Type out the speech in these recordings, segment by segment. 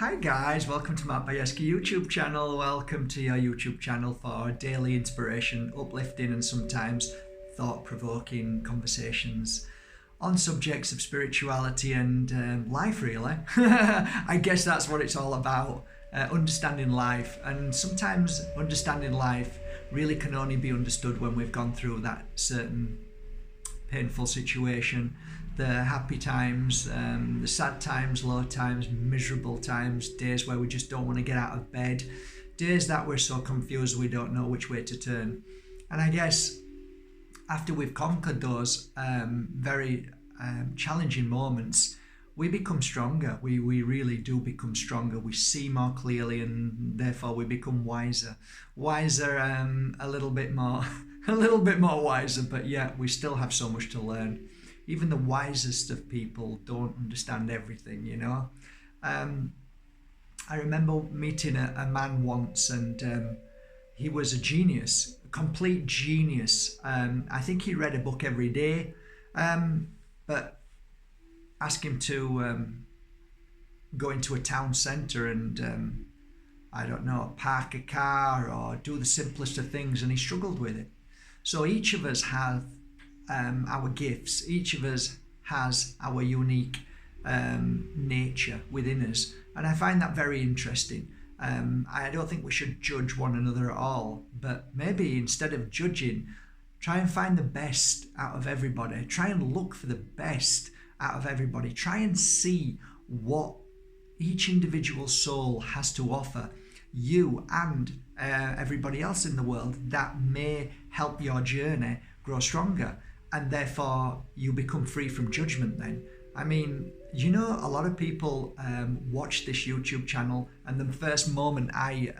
Hi guys, welcome to my Bajerski YouTube channel. Welcome to your YouTube channel for daily inspiration, uplifting and sometimes thought-provoking conversations on subjects of spirituality and life really. I guess that's what it's all about, understanding life, and sometimes understanding life really can only be understood when we've gone through that certain painful situation. The happy times, the sad times, low times, miserable times, days where we just don't want to get out of bed, days that we're so confused we don't know which way to turn. And I guess after we've conquered those very challenging moments, we become stronger. We really do become stronger. We see more clearly, and therefore we become wiser. A little bit more, a little bit more wiser, but yeah, we still have so much to learn. Even the wisest of people don't understand everything, you know. I remember meeting a man once, and he was a genius, a complete genius. I think he read a book every day, but ask him to go into a town centre and, I don't know, park a car or do the simplest of things, and he struggled with it. So each of us have our gifts. Each of us has our unique nature within us, and I find that very interesting. I don't think we should judge one another at all, but maybe instead of judging, try and find the best out of everybody. Try and look for the best out of everybody. Try and see what each individual soul has to offer you and everybody else in the world that may help your journey grow stronger, and therefore you become free from judgment then. I mean, you know, a lot of people watch this YouTube channel, and the first moment I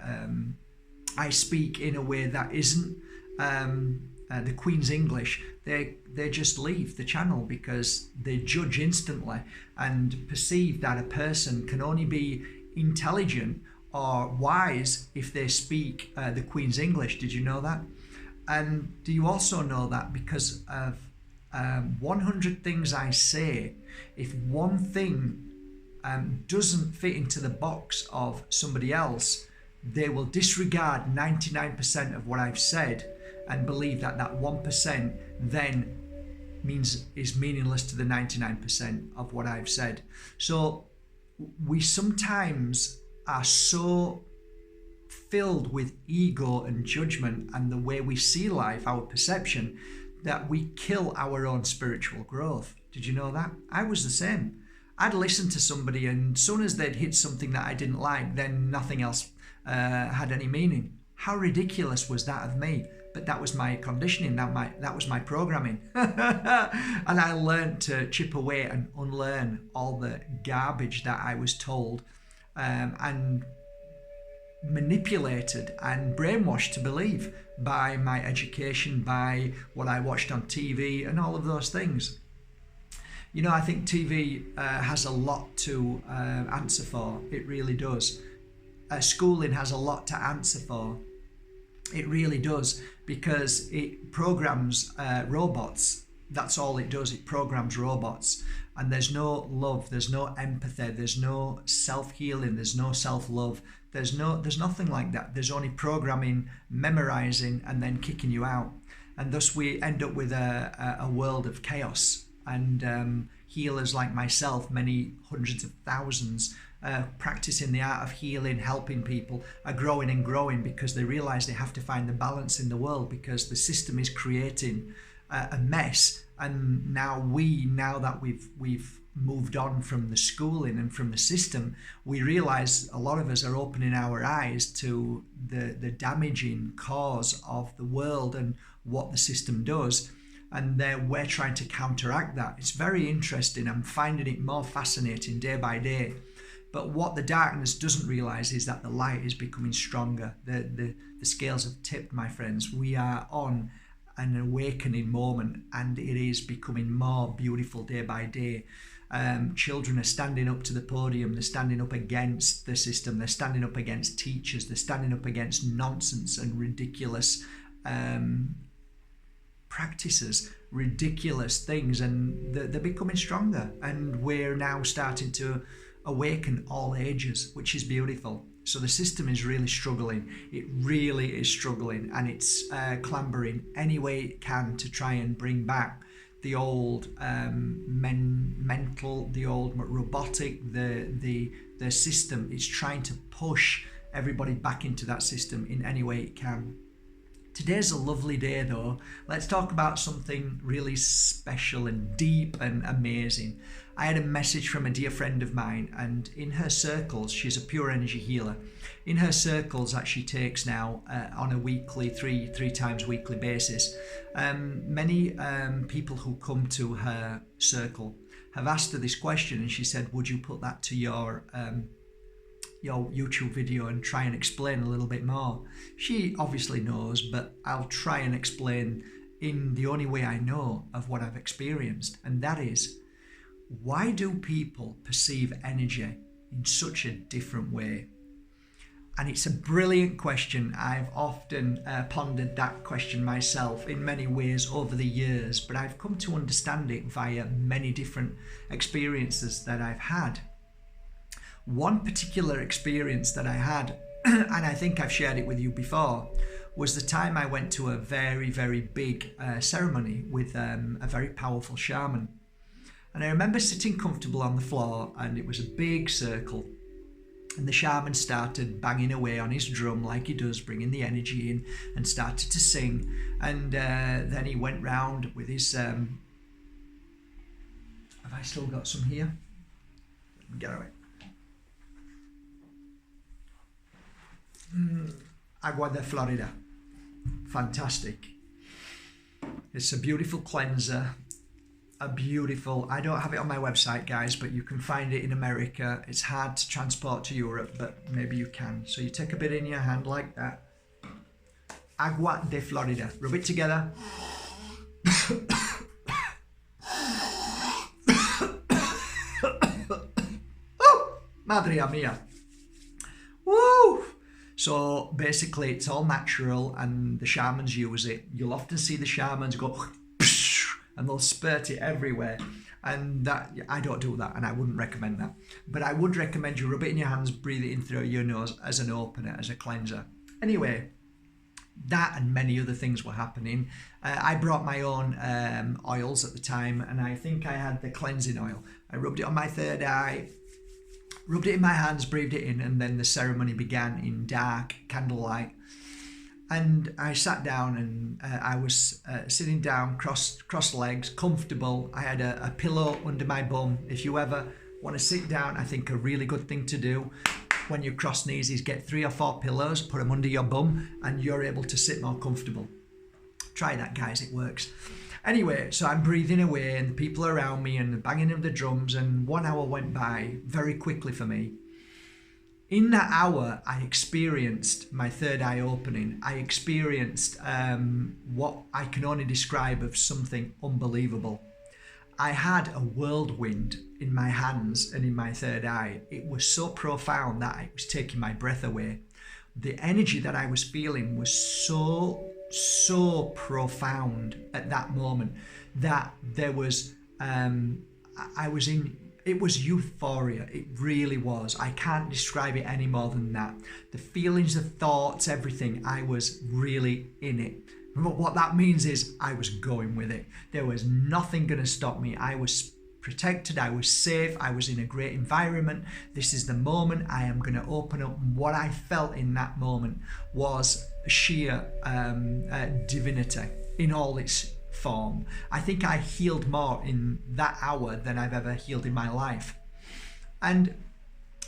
speak in a way that isn't the Queen's English, they just leave the channel because they judge instantly and perceive that a person can only be intelligent or wise if they speak the Queen's English. Did you know that? And do you also know that because of 100 things I say, if one thing doesn't fit into the box of somebody else, they will disregard 99% of what I've said and believe that that 1% then is meaningless to the 99% of what I've said. So we sometimes are so filled with ego and judgment and the way we see life, our perception, that we kill our own spiritual growth. Did you know that? I was the same. I'd listen to somebody, and as soon as they'd hit something that I didn't like, then nothing else had any meaning. How ridiculous was that of me? But that was my conditioning, that was my programming. And I learned to chip away and unlearn all the garbage that I was told and manipulated and brainwashed to believe by my education, by what I watched on TV and all of those things. You know, I think TV has a lot to answer for. It really does. Schooling has a lot to answer for. It really does, because it programs robots. That's all it does. It programs robots, and there's no love, there's no empathy, there's no self-healing, there's no self-love, there's nothing like that. There's only programming, memorizing, and then kicking you out, and thus we end up with a world of chaos. And healers like myself, many hundreds of thousands, practicing the art of healing, helping people, are growing and growing because they realize they have to find the balance in the world, because the system is creating a mess. And now that we've moved on from the schooling and from the system, we realize a lot of us are opening our eyes to the damaging cause of the world and what the system does, and we're trying to counteract that. It's very interesting. I'm finding it more fascinating day by day. But what the darkness doesn't realize is that the light is becoming stronger. The scales have tipped, my friends. We are on an awakening moment, and it is becoming more beautiful day by day. Children are standing up to the podium. They're standing up against the system. They're standing up against teachers. They're standing up against nonsense and ridiculous practices, ridiculous things, and they're becoming stronger. And we're now starting to awaken all ages, which is beautiful. So the system is really struggling. It really is struggling, and it's clambering any way it can to try and bring back the old mental, the old robotic, the system. It's trying to push everybody back into that system in any way it can. Today's a lovely day though. Let's talk about something really special and deep and amazing. I had a message from a dear friend of mine, and in her circles, she's a pure energy healer. In her circles that she takes now on a weekly, three times weekly basis, many people who come to her circle have asked her this question, and she said, would you put that to your YouTube video and try and explain a little bit more? She obviously knows, but I'll try and explain in the only way I know of what I've experienced, and that is, why do people perceive energy in such a different way? And it's a brilliant question. I've often pondered that question myself in many ways over the years, but I've come to understand it via many different experiences that I've had. One particular experience that I had, and I think I've shared it with you before, was the time I went to a very, very big ceremony with a very powerful shaman. And I remember sitting comfortable on the floor, and it was a big circle. And the shaman started banging away on his drum like he does, bringing the energy in, and started to sing. And then he went round with his... have I still got some here? Let me get away. Agua de Florida. Fantastic. It's a beautiful cleanser. I don't have it on my website, guys, but you can find it in America. It's hard to transport to Europe, but maybe you can. So you take a bit in your hand like that. Agua de Florida. Rub it together. Oh, madre mia. Woo! So basically it's all natural, and the shamans use it. You'll often see the shamans go and they'll spurt it everywhere, and that, I don't do that, and I wouldn't recommend that, but I would recommend you rub it in your hands, breathe it in through your nose as an opener, as a cleanser. Anyway, that and many other things were happening. I brought my own oils at the time, and I think I had the cleansing oil. I rubbed it on my third eye, rubbed it in my hands, breathed it in, and then the ceremony began in dark candlelight. And I sat down, and I was sitting down, cross legs, comfortable. I had a pillow under my bum. If you ever want to sit down, I think a really good thing to do when you cross knees is get 3 or 4 pillows, put them under your bum, and you're able to sit more comfortable. Try that, guys, it works. Anyway, so I'm breathing away, and the people around me, and the banging of the drums, and 1 hour went by very quickly for me. In that hour, I experienced my third eye opening. I experienced what I can only describe of something unbelievable. I had a whirlwind in my hands and in my third eye. It was so profound that it was taking my breath away. The energy that I was feeling was so profound at that moment that there was, it was euphoria. It really was. I can't describe it any more than that. The feelings, the thoughts, everything, I was really in it. But what that means is I was going with it. There was nothing going to stop me. I was protected. I was safe. I was in a great environment. This is the moment I am going to open up. What I felt in that moment was sheer divinity in all its form. I think I healed more in that hour than I've ever healed in my life. And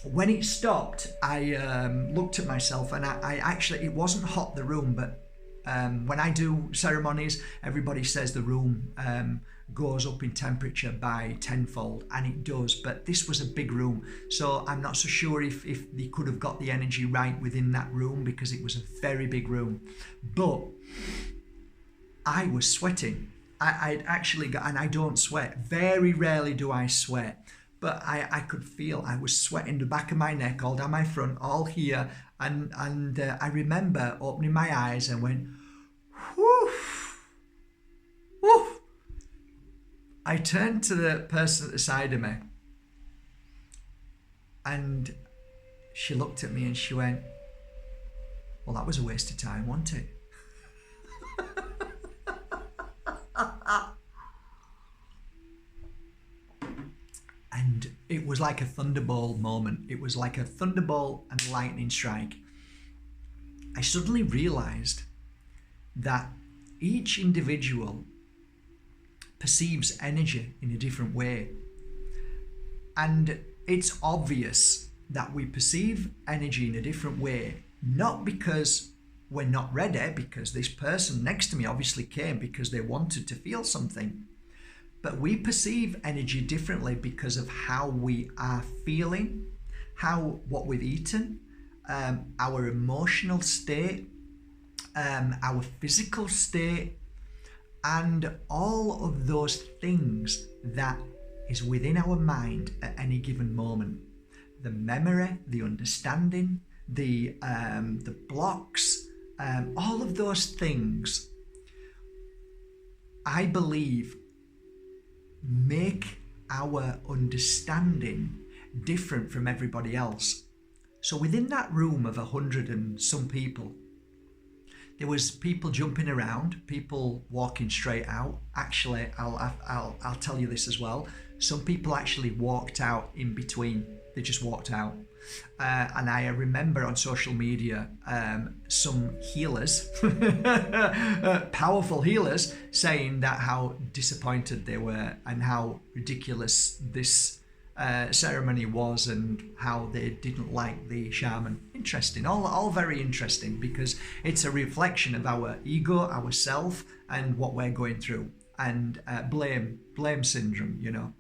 when it stopped, I looked at myself, and I actually, it wasn't hot, the room, but when I do ceremonies, everybody says the room goes up in temperature by tenfold, and it does, but this was a big room, so I'm not so sure if they could have got the energy right within that room, because it was a very big room. But I was sweating. I'd actually got, and I don't sweat. Very rarely do I sweat, but I could feel I was sweating the back of my neck, all down my front, all here. And I remember opening my eyes and went, whoo, whoo. I turned to the person at the side of me, And she looked at me and she went, well, that was a waste of time, wasn't it? And it was like a thunderbolt moment. It was like a thunderbolt and lightning strike. I suddenly realized that each individual perceives energy in a different way. And it's obvious that we perceive energy in a different way, not because we're not ready, because this person next to me obviously came because they wanted to feel something. But we perceive energy differently because of how we are feeling, what we've eaten, our emotional state, our physical state, and all of those things that is within our mind at any given moment. The memory, the understanding, the blocks, all of those things, I believe, make our understanding different from everybody else. So within that room of 100 and some people, there was people jumping around, people walking straight out. Actually, I'll tell you this as well. Some people actually walked out in between. They just walked out. And I remember on social media some healers, powerful healers, saying that how disappointed they were and how ridiculous this ceremony was and how they didn't like the shaman. Interesting, all very interesting, because it's a reflection of our ego, our self, and what we're going through. And blame syndrome, you know.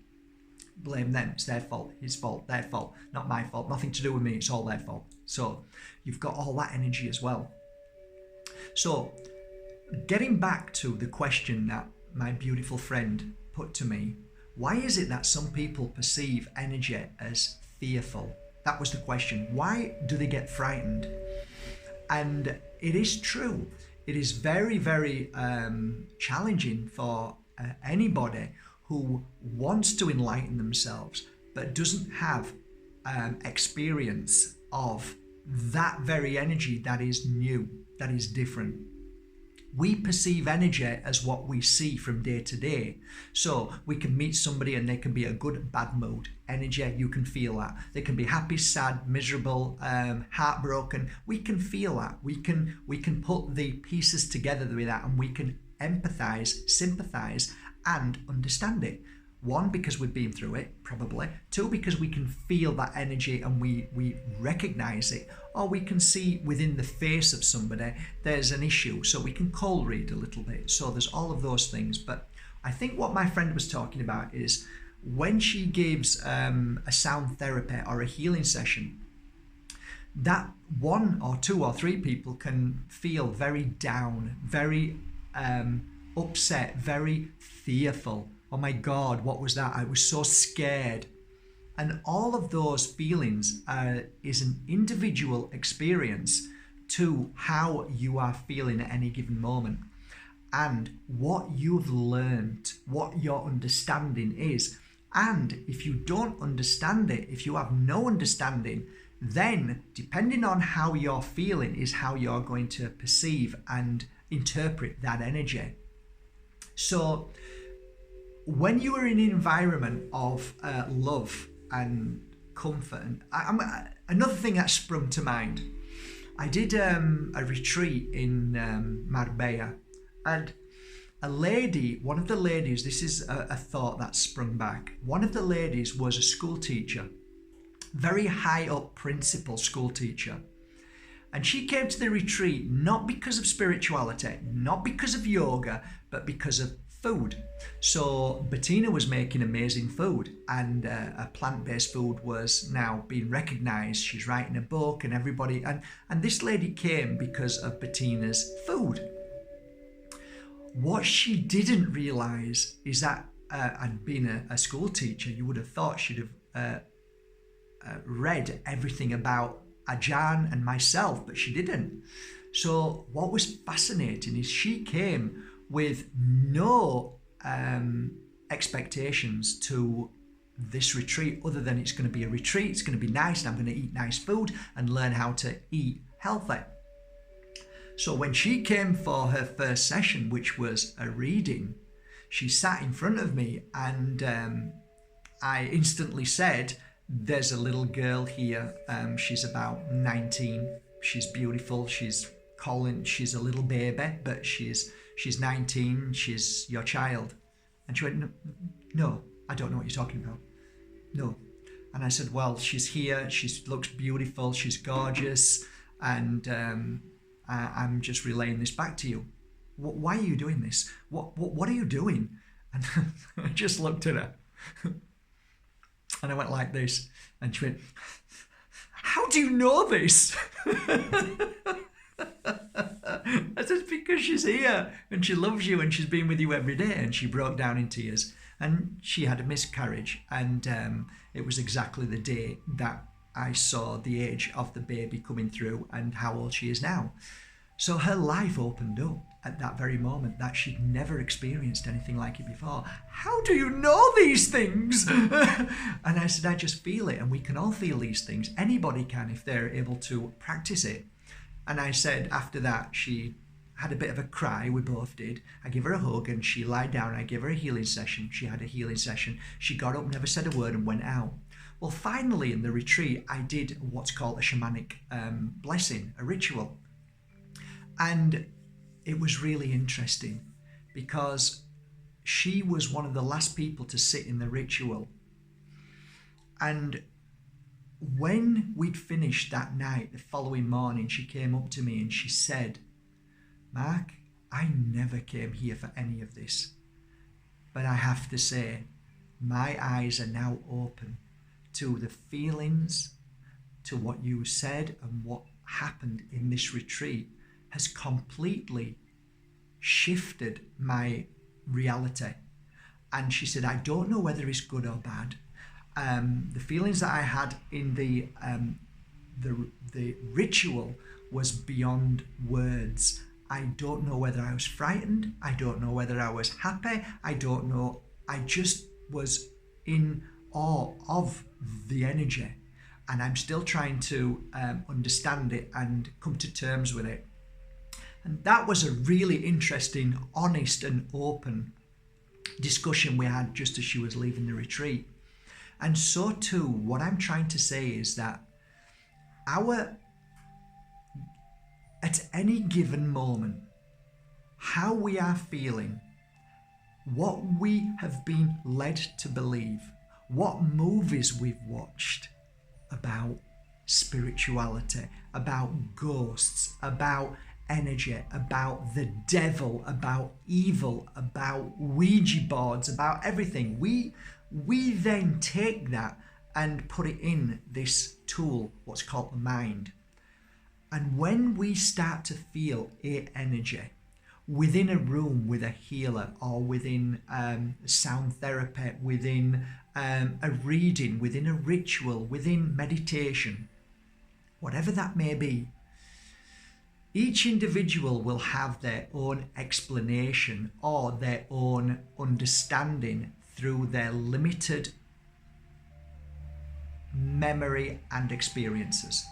Blame them, it's their fault, his fault, their fault, not my fault, nothing to do with me, it's all their fault. So you've got all that energy as well. So getting back to the question that my beautiful friend put to me, why is it that some people perceive energy as fearful? That was the question. Why do they get frightened? And it is true. It is very, very challenging for anybody who wants to enlighten themselves but doesn't have experience of that very energy that is new, that is different. We perceive energy as what we see from day to day. So we can meet somebody and they can be a good, bad mood. Energy, you can feel that. They can be happy, sad, miserable, heartbroken. We can feel that. We can put the pieces together with that, and we can empathize, sympathize, and understand it. One, because we've been through it, probably. Two, because we can feel that energy and we recognize it. Or we can see within the face of somebody there's an issue, so we can cold read a little bit. So there's all of those things. But I think what my friend was talking about is when she gives a sound therapy or a healing session, that one or two or three people can feel very down, very upset, very fearful. Oh my God, what was that? I was so scared. And all of those feelings is an individual experience to how you are feeling at any given moment. And what you've learned, what your understanding is. And if you don't understand it, if you have no understanding, then depending on how you're feeling is how you're going to perceive and interpret that energy. So when you are in an environment of love and comfort, and another thing that sprung to mind, I did a retreat in Marbella, and a lady, one of the ladies, this is a thought that sprung back, one of the ladies was a school teacher, very high up principal school teacher. And she came to the retreat not because of spirituality, not because of yoga, but because of food. So Bettina was making amazing food, and a plant-based food was now being recognized. She's writing a book, and everybody, and this lady came because of Bettina's food. What she didn't realize is that, and being a school teacher, you would have thought she'd have read everything about Ajahn and myself, but she didn't. So what was fascinating is she came with no expectations to this retreat other than it's going to be a retreat, it's going to be nice, and I'm going to eat nice food and learn how to eat healthy. So when she came for her first session, which was a reading, she sat in front of me, and I instantly said, there's a little girl here. She's about 19. She's beautiful. She's a little baby, but she's 19. She's your child. And she went, no, I don't know what you're talking about. No. And I said, well, she's here. She looks beautiful. She's gorgeous. And I'm just relaying this back to you. Why are you doing this? What are you doing? And I just looked at her. And I went like this. And she went, how do you know this? I said, because she's here and she loves you and she's been with you every day. And she broke down in tears. And she had a miscarriage. And it was exactly the day that I saw the age of the baby coming through and how old she is now. So her life opened up at that very moment, that she'd never experienced anything like it before. How do you know these things? And I said, I just feel it, and we can all feel these things. Anybody can if they're able to practice it. And I said, after that, she had a bit of a cry. We both did. I gave her a hug and she lied down. I gave her a healing session. She had a healing session. She got up, never said a word, and went out. Well, finally in the retreat, I did what's called a shamanic blessing, a ritual. And it was really interesting because she was one of the last people to sit in the ritual. And when we'd finished that night, the following morning, she came up to me and she said, Mark, I never came here for any of this. But I have to say, my eyes are now open to the feelings, to what you said and what happened in this retreat has completely shifted my reality. And she said, I don't know whether it's good or bad. The feelings that I had in the ritual was beyond words. I don't know whether I was frightened. I don't know whether I was happy. I don't know. I just was in awe of the energy. And I'm still trying to understand it and come to terms with it. And that was a really interesting, honest and open discussion we had just as she was leaving the retreat. And so too, what I'm trying to say is that at any given moment, how we are feeling, what we have been led to believe, what movies we've watched about spirituality, about ghosts, about energy, about the devil, about evil, about Ouija boards, about everything. We then take that and put it in this tool, what's called the mind. And when we start to feel energy within a room with a healer, or within sound therapy, within a reading, within a ritual, within meditation, whatever that may be, each individual will have their own explanation or their own understanding through their limited memory and experiences.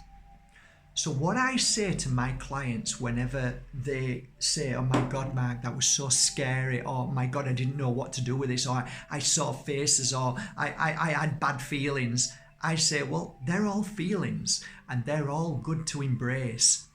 So what I say to my clients whenever they say, oh my God, Mark, that was so scary, or my God, I didn't know what to do with this, or I saw faces, or I had bad feelings, I say, well, they're all feelings and they're all good to embrace.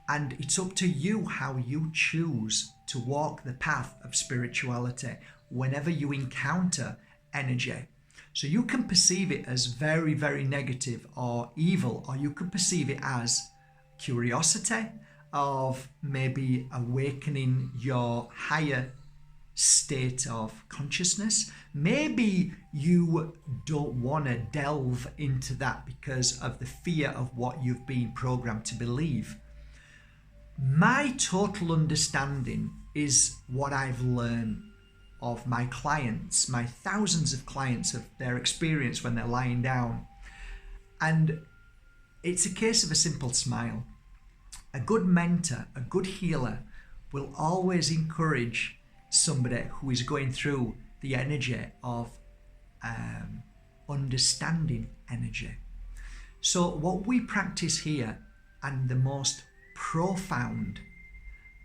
And it's up to you how you choose to walk the path of spirituality whenever you encounter energy. So you can perceive it as very, very negative or evil, or you can perceive it as curiosity of maybe awakening your higher state of consciousness. Maybe you don't want to delve into that because of the fear of what you've been programmed to believe. My total understanding is what I've learned of my clients, my thousands of clients, of their experience when they're lying down. And it's a case of a simple smile. A good mentor, a good healer will always encourage somebody who is going through the energy of understanding energy. So what we practice here, and the most profound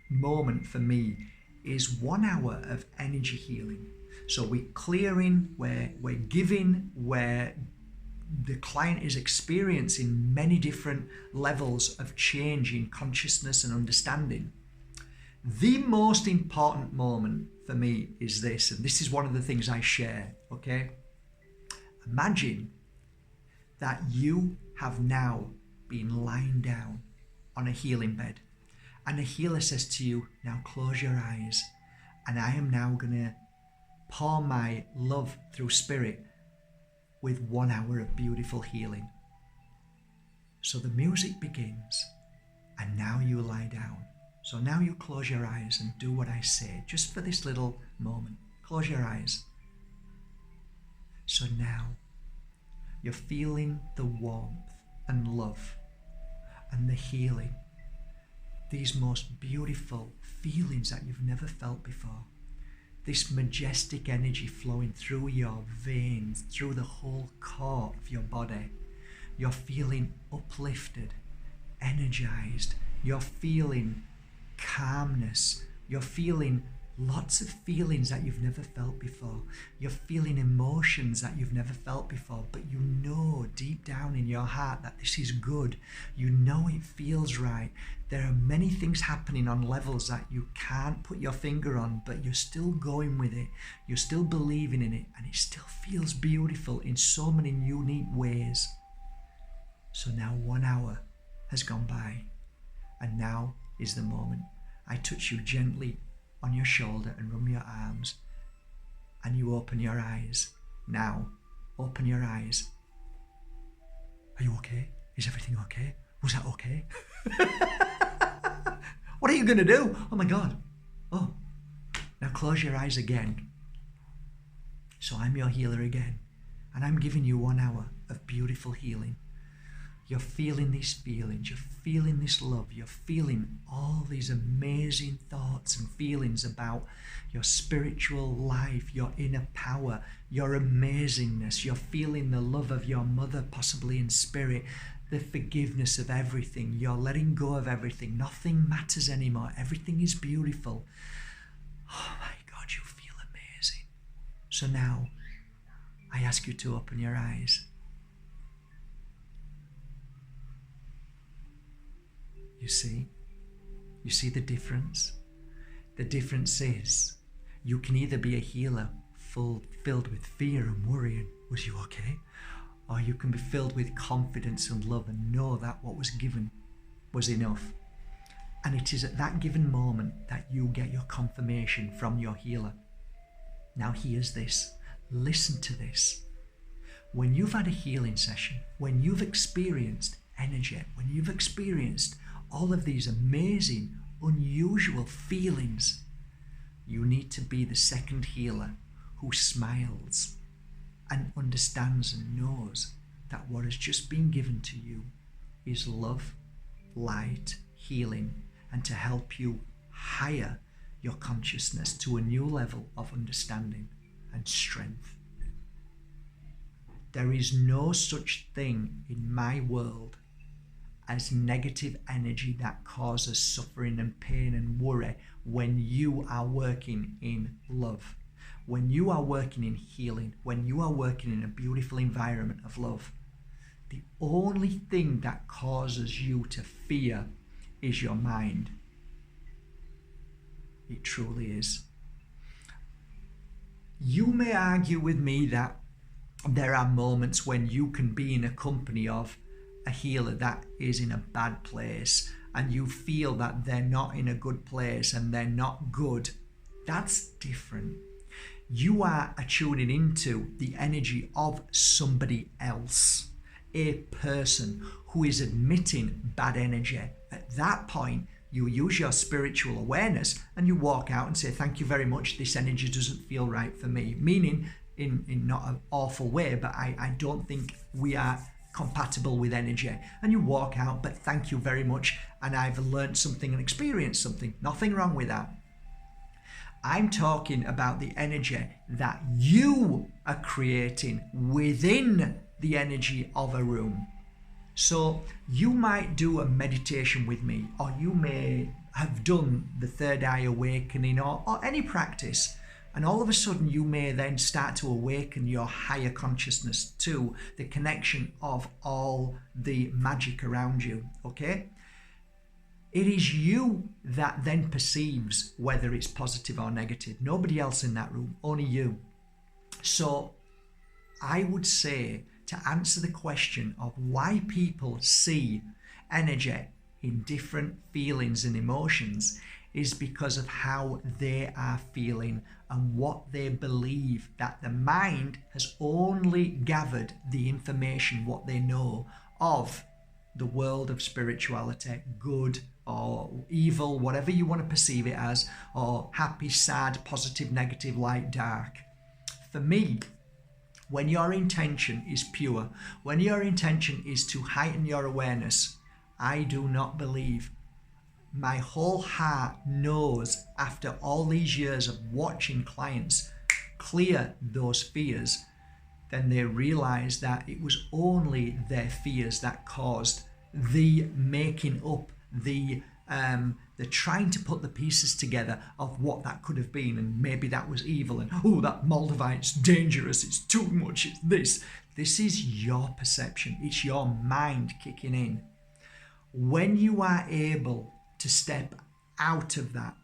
moment for me, is 1 hour of energy healing. So we're clearing, we're giving, where the client is experiencing many different levels of change in consciousness and understanding. The most important moment for me is this, and this is one of the things I share, okay? Imagine that you have now been lying down on a healing bed, and the healer says to you, now close your eyes, and I am now going to pour my love through spirit with 1 hour of beautiful healing. So the music begins, and now you lie down. So now you close your eyes and do what I say, just for this little moment. Close your eyes. So now you're feeling the warmth and love and the healing, these most beautiful feelings that you've never felt before. This majestic energy flowing through your veins, through the whole core of your body. You're feeling uplifted, energized. You're feeling calmness. You're feeling lots of feelings that you've never felt before. You're feeling emotions that you've never felt before, but you know deep down in your heart that this is good. You know it feels right. There are many things happening on levels that you can't put your finger on, but you're still going with it. You're still believing in it, and it still feels beautiful in so many unique ways. So now 1 hour has gone by, and now is the moment. I touch you gently on your shoulder and rub your arms, and you open your eyes. Now, open your eyes. Are you okay? Is everything okay? Was that okay? What are you going to do? Oh my God. Oh, now close your eyes again. So I'm your healer again, and I'm giving you 1 hour of beautiful healing. You're feeling these feelings, you're feeling this love, you're feeling all these amazing thoughts and feelings about your spiritual life, your inner power, your amazingness. You're feeling the love of your mother, possibly in spirit, the forgiveness of everything. You're letting go of everything. Nothing matters anymore. Everything is beautiful. Oh my God, you feel amazing. So now I ask you to open your eyes. You see the difference? The difference is you can either be a healer filled with fear and worry and was you okay? Or you can be filled with confidence and love and know that what was given was enough. And it is at that given moment that you get your confirmation from your healer. Now here's this. Listen to this. When you've had a healing session, when you've experienced energy, when you've experienced all of these amazing, unusual feelings, you need to be the second healer who smiles and understands and knows that what has just been given to you is love, light, healing, and to help you higher your consciousness to a new level of understanding and strength. There is no such thing in my world as negative energy that causes suffering and pain and worry when you are working in love, when you are working in healing, when you are working in a beautiful environment of love. The only thing that causes you to fear is your mind. It truly is. You may argue with me that there are moments when you can be in a company of a healer that is in a bad place and you feel that they're not in a good place and they're not good. That's different. You are attuning into the energy of somebody else, a person who is admitting bad energy. At that point, you use your spiritual awareness and you walk out and say, thank you very much, this energy doesn't feel right for me. Meaning, in not an awful way, but I don't think we are compatible with energy. And you walk out, but thank you very much, and I've learned something and experienced something. Nothing wrong with that. I'm talking about the energy that you are creating within the energy of a room. So you might do a meditation with me, or you may have done the third eye awakening, or any practice, and all of a sudden you may then start to awaken your higher consciousness to the connection of all the magic around you, okay? It is you that then perceives whether it's positive or negative. Nobody else in that room, only you. So I would say, to answer the question of why people see energy in different feelings and emotions, is because of how they are feeling and what they believe, that the mind has only gathered the information, what they know of the world of spirituality, good or evil, whatever you want to perceive it as, or happy, sad, positive, negative, light, dark. For me, when your intention is pure, when your intention is to heighten your awareness, I do not believe, my whole heart knows, after all these years of watching clients clear those fears, then they realize that it was only their fears that caused the making up, the trying to put the pieces together of what that could have been, and maybe that was evil, and oh, that Moldavite's dangerous, it's too much, it's this. This is your perception, it's your mind kicking in. When you are able to step out of that,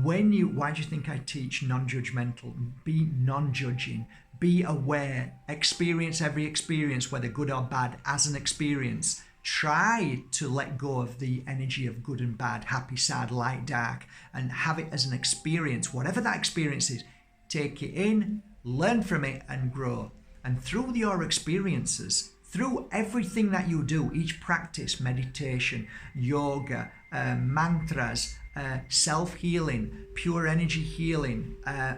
why do you think I teach non-judgmental? Be non-judging, be aware, experience every experience, whether good or bad, as an experience. Try to let go of the energy of good and bad, happy, sad, light, dark, and have it as an experience. Whatever that experience is, take it in, learn from it, and grow. And through your experiences, through everything that you do, each practice, meditation, yoga, mantras, self-healing, pure energy healing,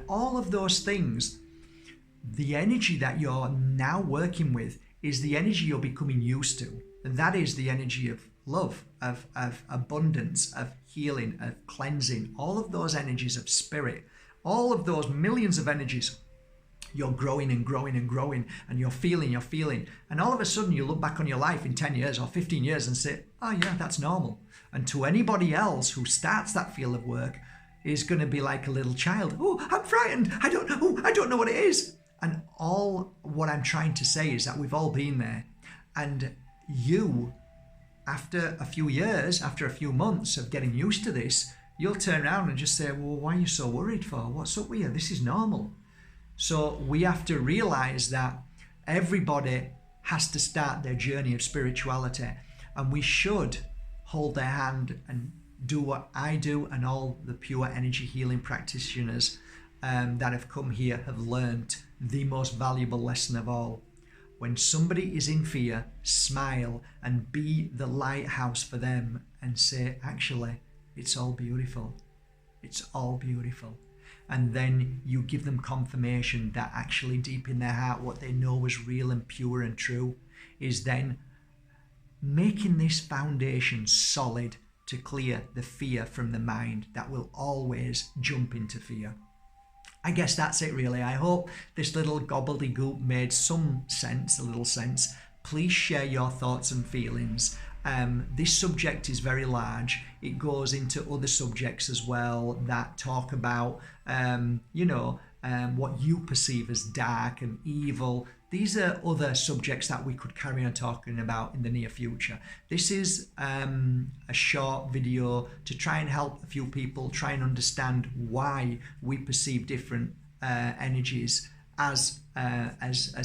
all of those things, the energy that you're now working with is the energy you're becoming used to. And that is the energy of love, of abundance, of healing, of cleansing, all of those energies of spirit, all of those millions of energies. You're growing and growing and growing, and you're feeling, and all of a sudden you look back on your life in 10 years or 15 years and say, oh yeah, that's normal. And to anybody else who starts that field of work is going to be like a little child. Oh, I'm frightened. I don't know what it is. And all what I'm trying to say is that we've all been there. And you, after a few years, after a few months of getting used to this, you'll turn around and just say, well, why are you so worried for? What's up with you? This is normal. So we have to realize that everybody has to start their journey of spirituality, and we should hold their hand and do what I do, and all the pure energy healing practitioners that have come here have learned the most valuable lesson of all. When somebody is in fear, smile and be the lighthouse for them and say, actually, it's all beautiful. It's all beautiful. And then you give them confirmation that actually deep in their heart, what they know is real and pure and true is then making this foundation solid to clear the fear from the mind that will always jump into fear. I guess that's it really. I hope this little gobbledygook made some sense, a little sense. Please share your thoughts and feelings. This subject is very large. It goes into other subjects as well that talk about, what you perceive as dark and evil. These are other subjects that we could carry on talking about in the near future. This is a short video to try and help a few people try and understand why we perceive different energies as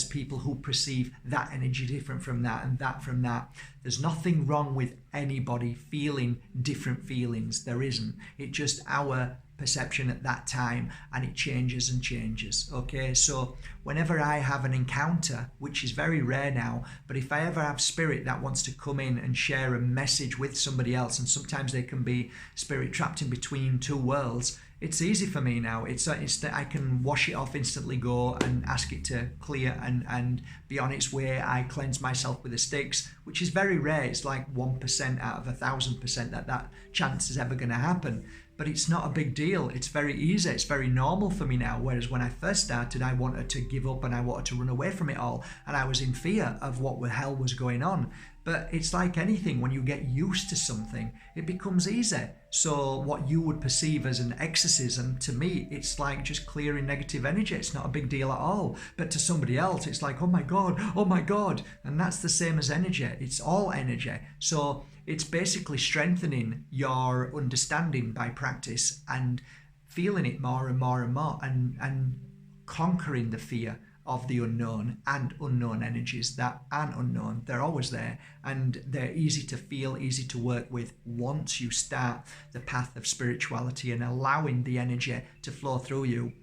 people who perceive that energy different from that and that from that. There's nothing wrong with anybody feeling different feelings. There isn't. It's just our perception at that time, and it changes and changes. Okay, so whenever I have an encounter, which is very rare now, but if I ever have spirit that wants to come in and share a message with somebody else, and sometimes they can be spirit trapped in between two worlds, It's easy for me now. It's that I can wash it off instantly, go and ask it to clear and be on its way. I cleanse myself with the sticks, which is very rare. It's like 1% out of 1,000% that chance is ever going to happen. But it's not a big deal. It's very easy. It's very normal for me now. Whereas when I first started, I wanted to give up and I wanted to run away from it all. And I was in fear of what the hell was going on. But it's like anything, when you get used to something, it becomes easy. So what you would perceive as an exorcism, to me, it's like just clearing negative energy. It's not a big deal at all. But to somebody else, it's like, oh my God, oh my God. And that's the same as energy. It's all energy. So it's basically strengthening your understanding by practice and feeling it more and more and more, and conquering the fear of the unknown and unknown energies that aren't unknown. They're always there, and they're easy to feel, easy to work with once you start the path of spirituality and allowing the energy to flow through you.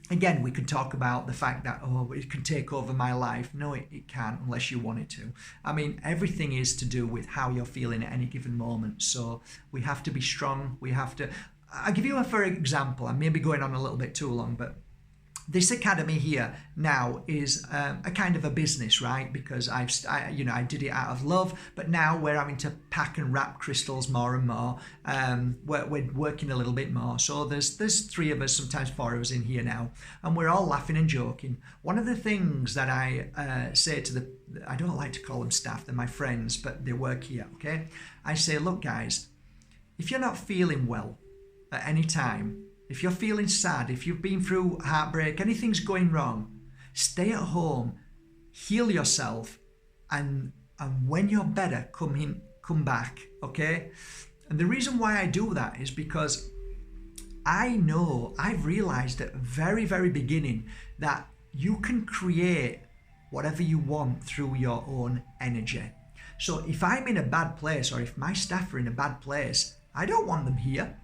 Again, we could talk about the fact that, oh, it can take over my life. No, it can't unless you want it to. I mean, everything is to do with how you're feeling at any given moment. So we have to be strong. We have to... I'll give you a for example. I may be going on a little bit too long, but this academy here now is a kind of a business, right? Because I did it out of love, but now we're having to pack and wrap crystals more and more. We're working a little bit more. So there's 3 of us, sometimes 4 of us in here now, and we're all laughing and joking. One of the things that I say to I don't like to call them staff, they're my friends, but they work here, okay? I say, look guys, if you're not feeling well at any time, if you're feeling sad, if you've been through heartbreak, anything's going wrong, stay at home, heal yourself, and when you're better, come back, okay? And the reason why I do that is because I've realized at the very, very beginning that you can create whatever you want through your own energy. So if I'm in a bad place, or if my staff are in a bad place, I don't want them here.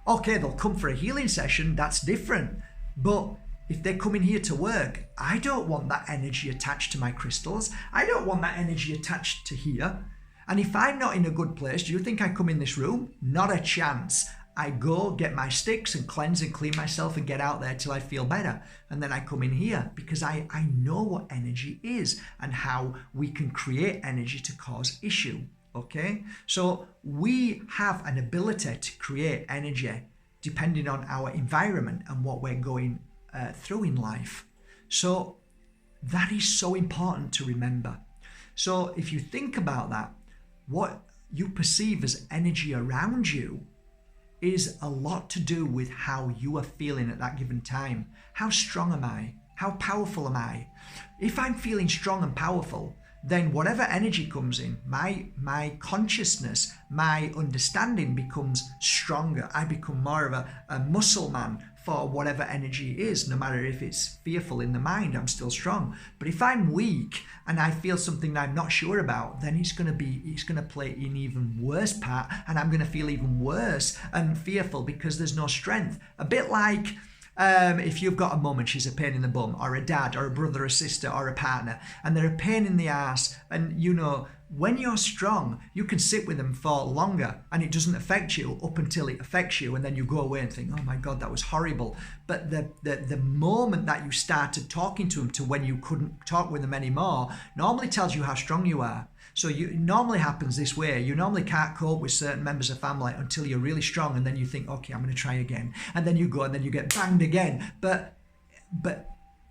Okay, they'll come for a healing session, that's different. But if they're coming here to work, I don't want that energy attached to my crystals. I don't want that energy attached to here. And if I'm not in a good place, do you think I come in this room? Not a chance. I go get my sticks and cleanse and clean myself and get out there till I feel better. And then I come in here because I know what energy is and how we can create energy to cause issue. Okay, so we have an ability to create energy depending on our environment and what we're going through in life. So that is so important to remember. So if you think about that, what you perceive as energy around you is a lot to do with how you are feeling at that given time. How strong am I? How powerful am I? If I'm feeling strong and powerful, then whatever energy comes in, my consciousness, my understanding becomes stronger. I become more of a muscle man for whatever energy is. No matter if it's fearful in the mind, I'm still strong. But if I'm weak and I feel something that I'm not sure about, then it's going to play an even worse part, and I'm going to feel even worse and fearful because there's no strength. A bit like if you've got a mum and she's a pain in the bum, or a dad, or a brother, or sister, or a partner, and they're a pain in the ass, and when you're strong, you can sit with them for longer and it doesn't affect you up until it affects you, and then you go away and think, oh my God, that was horrible. But the moment that you started talking to them to when you couldn't talk with them anymore normally tells you how strong you are. So it normally happens this way. You normally can't cope with certain members of family until you're really strong, and then you think, okay, I'm going to try again. And then you go and then you get banged again. But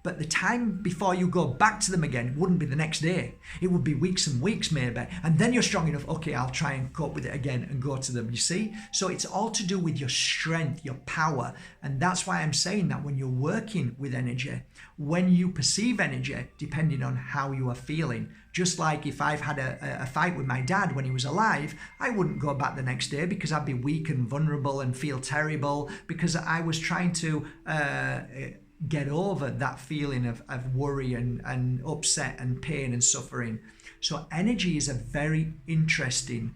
the time before you go back to them again wouldn't be the next day. It would be weeks and weeks maybe. And then you're strong enough, okay, I'll try and cope with it again and go to them, you see? So it's all to do with your strength, your power. And that's why I'm saying that when you're working with energy, when you perceive energy, depending on how you are feeling, just like if I've had a fight with my dad when he was alive, I wouldn't go back the next day because I'd be weak and vulnerable and feel terrible because I was trying to get over that feeling of worry and upset and pain and suffering. So energy is a very interesting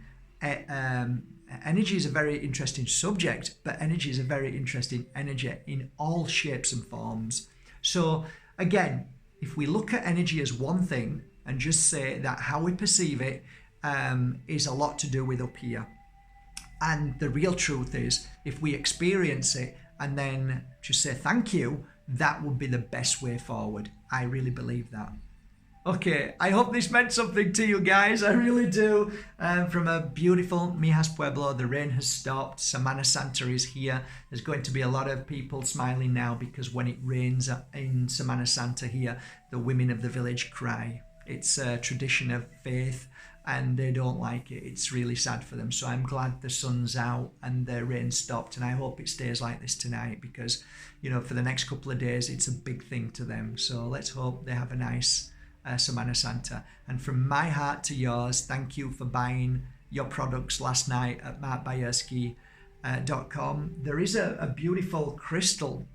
subject, but energy is a very interesting energy in all shapes and forms. So again, if we look at energy as one thing and just say that how we perceive it is a lot to do with up here. And the real truth is, if we experience it and then just say thank you, that would be the best way forward. I really believe that. Okay, I hope this meant something to you guys. I really do. From a beautiful Mijas Pueblo, the rain has stopped. Semana Santa is here. There's going to be a lot of people smiling now because when it rains in Semana Santa here, the women of the village cry. It's a tradition of faith and they don't like it. It's really sad for them. So I'm glad the sun's out and the rain stopped, and I hope it stays like this tonight because, you know, for the next couple of days, it's a big thing to them. So let's hope they have a nice Semana Santa. And from my heart to yours, thank you for buying your products last night at Bajerski.com. There is a beautiful crystal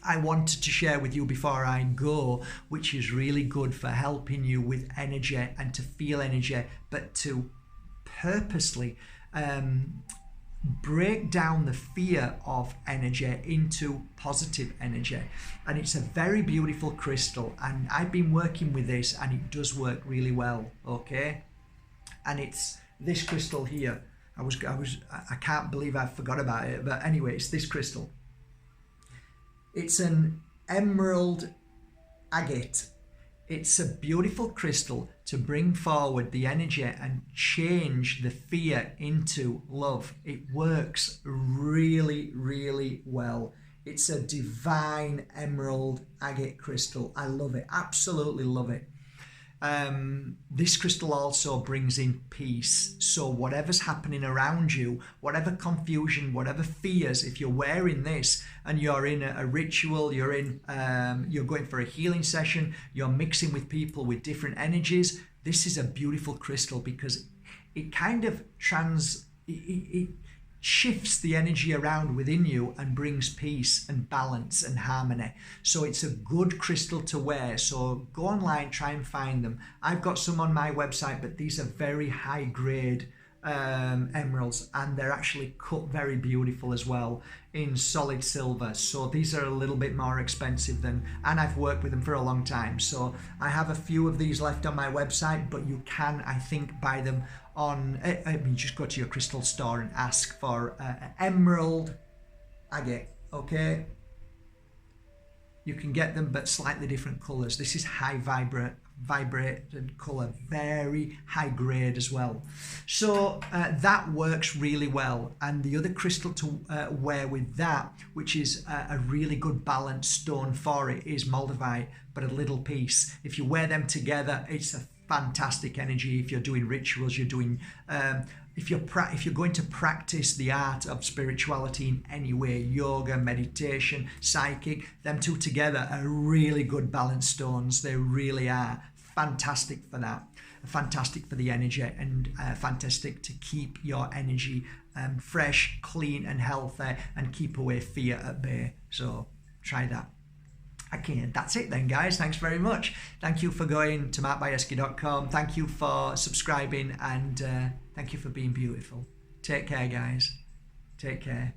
I wanted to share with you before I go, which is really good for helping you with energy and to feel energy, but to purposely break down the fear of energy into positive energy. And it's a very beautiful crystal, and I've been working with this and it does work really well. Okay, and it's this crystal here. I can't believe I forgot about it, but anyway, it's this crystal. It's an emerald agate. It's a beautiful crystal to bring forward the energy and change the fear into love. It works really, really well. It's a divine emerald agate crystal. I love it. Absolutely love it. This crystal also brings in peace. So whatever's happening around you, whatever confusion, whatever fears, if you're wearing this and you're in a ritual, you're going for a healing session, you're mixing with people with different energies, this is a beautiful crystal because it kind of it shifts the energy around within you and brings peace and balance and harmony. So it's a good crystal to wear. So go online, try and find them. I've got some on my website, but these are very high grade emeralds, and they're actually cut very beautiful as well in solid silver. So these are a little bit more expensive and I've worked with them for a long time. So I have a few of these left on my website, but you can, I think, buy them on, just go to your crystal store and ask for emerald agate, okay? You can get them, but slightly different colors. This is high vibrated color, very high grade as well. So that works really well. And the other crystal to wear with that, which is a really good balanced stone for it, is Moldavite, but a little piece. If you wear them together, it's a fantastic energy. If you're doing rituals, you're doing if you're going to practice the art of spirituality in any way, yoga, meditation, psychic, them two together are really good balanced stones. They really are fantastic for that, fantastic for the energy, and fantastic to keep your energy fresh, clean and healthy, and keep away fear at bay. So try that. Okay, that's it then, guys. Thanks very much. Thank you for going to markbajerski.com. Thank you for subscribing, and thank you for being beautiful. Take care, guys. Take care.